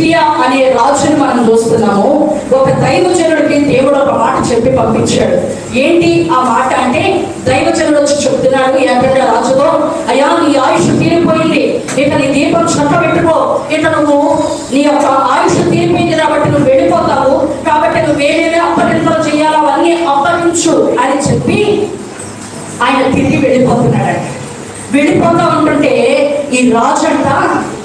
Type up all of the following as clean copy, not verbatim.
హిజ్కియా అనే రాజుని మనం చూస్తున్నాము. ఒక దైవజనుడికి దేవుడు ఒక మాట చెప్పి పంపించాడు. ఏంటి ఆ మాట అంటే, దైవజనుడు వచ్చి చెప్తున్నాడు ఏకంగా రాజుతో, అయ్యా నీ ఆయుష్ తీరిపోయింది, ఇక నీ దీపం చక్క పెట్టుకో, ఇక నువ్వు నీ యొక్క ఆయుష్ తీరిపోయింది కాబట్టి నువ్వు వెళ్ళిపోతావు, కాబట్టి నువ్వు వేరే అప్పగింతలు చేయాలా అవన్నీ అప్పగించు అని చెప్పి ఆయన తిరిగి వెళ్ళిపోతున్నాడు. వెళ్ళిపోతా ఉంటుంటే ఈ రాజు అంట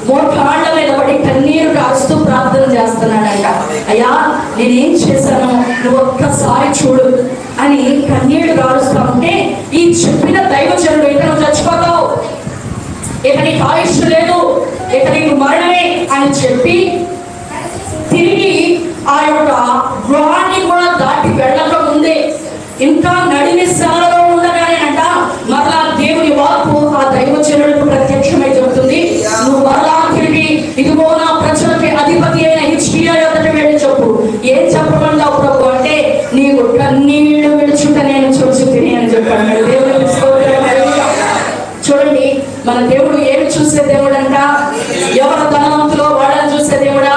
మోకాళ్ళ మీద పడి కన్నీరు కారుస్తూ ప్రార్థన చేస్తున్నాడంట. అయ్యా నేనేం చేశాను, నువ్వు ఒక్కసారి చూడు అని కన్నీరు కారుస్తా ఉంటే, ఈ చెప్పిన దైవజనుడు ఇక నువ్వు చచ్చిపోతావు, ఇక నీకు ఆయుష్ లేదు, ఇక నీకు మరణమే అని చెప్పి తిరిగి ఆ యొక్క గృహాన్ని కూడా దాటి వెళ్ళక ముందే ఇంకా నడిని స్థానంలో ఉండగానే అంట మరలా దేవుని వాక్కు ఆ దైవజనుడికి ప్రత్యక్షమై చెబుతుంది, నువ్వు మరలా తిరిగి ఇదిగో నా ప్రజలకి అధిపతి అయిన హిజ్కియా యొద్దకు వెళ్ళి చెప్పు. ఏం చెప్పమన్నావు ప్రభు అంటే, నీకు కన్నీళ్లు విడుచుట నేను చూచుతిని అని చెప్పాడు. దేవుని చూడండి, మన దేవుడు ఏమి చూసే దేవుడు అంట, ఎవరు ధనవంతులో వాళ్ళని చూసే దేవుడా,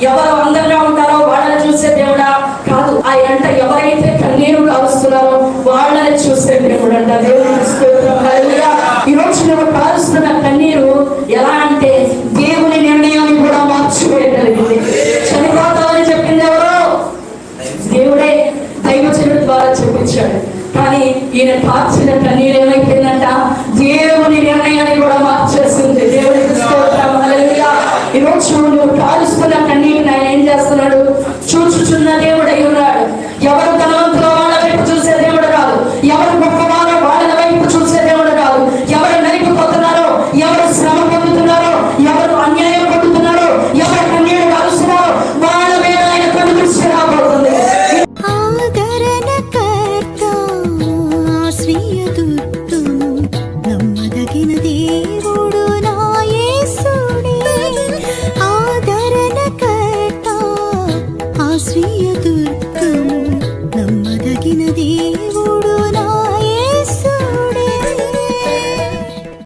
ఎవరు అందంగా ఉంటారో వాళ్ళని చూసే దేవుడా కాదు. ఆయన అంట ఎవరైతే కన్నీరు కారుస్తున్నారో వాళ్ళని చూసే దేవుడు అంట. దేవుని ఈరోజు నువ్వు కారుస్తున్న